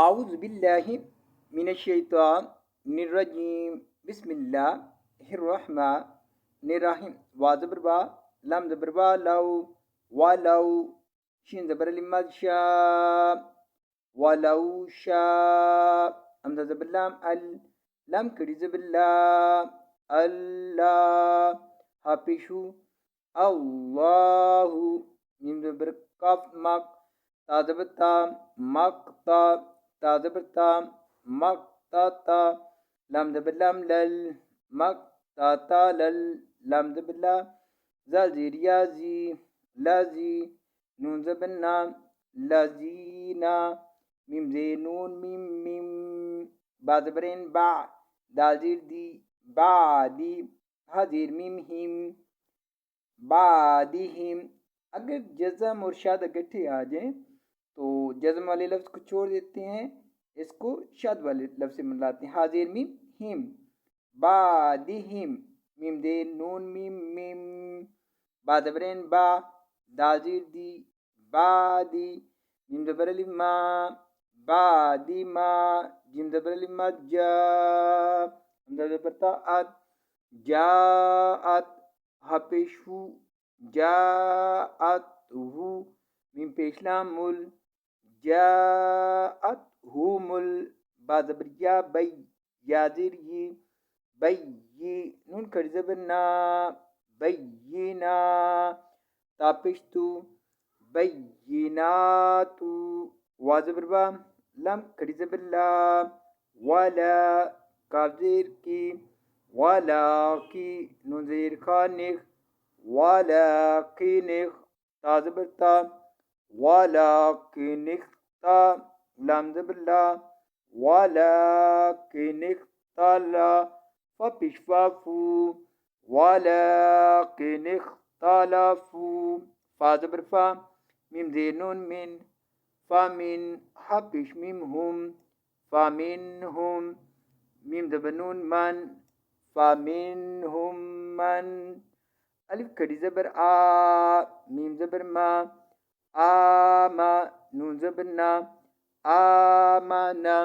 आऊज़ बिल्लाहि मिनश्शैतानिर्रजीम बिस्मिल्लाहिर्रहमानिर्रहीम वा ज़बर बा लम ज़बर बा लव वलव शिन ज़बर लिम्मद शा वलव शा हमज़ा ज़बर लाम अल लम कड़ी ज़बर ला अल्लाह हाफिशु अल्लाहु मीम ज़बर कफ मक ता ज़बर ता मक्ता ता ज़बर ता मक्ता लम ज़बर लम लल मक्ता लल लम ज़बर ला ज़ा ज़ेर या ज़ी लज़ी नून ज़बर ना लज़ीना मीम ज़े नून मीम मीम बा ज़बरेन बा दाल ज़ेर दी बादी हा ज़ेर मीम हिम बादिहिम। अगर जज़म और शाद इकट्ठे आ जाएं तो जज़म वाले लफ्ज़ को छोड़ देते हैं, इसको शाद वाले लफ्ज़ से मिलाते हैं। हाजिर मीम हिम बादिहिम मीम दे नून मीम मीम बा ज़बरेन बा दाजिर दी बादी मीम ज़बर अलिफ मा बादी मा जिम ज़बर अलिफ मा जा हमज़ा ज़बर ताअत जाअत हापेशु जाअतहु मीम पेशलाम मुल जाअतहुमुल बा ज़बर या बै याजिर ये बै ये नून खड़ी ज़बर ना बैयिना तापिशतु बैयिनातु वा ज़बर बा लम खड़ी ज़बर ला वला काफ ज़ेर की वला की नून ज़ेर खानिख वलाकिनिख ता ज़बर ता वलाकिनिख्ता लाम ज़बर ला वलाकिनिख्तला फपिशफाफू वलाकिनिख्तलफू फा ज़बर फा मीम ज़ेर नून मिन फ़ामिन हापिश मीम हुम फ़ामिनहुम मीम ज़बर नून मन फ़ामिनहुम मन अलिफ खड़ी ज़बर आ मीम ज़बर मा आमा नून ज़बर ना आमाना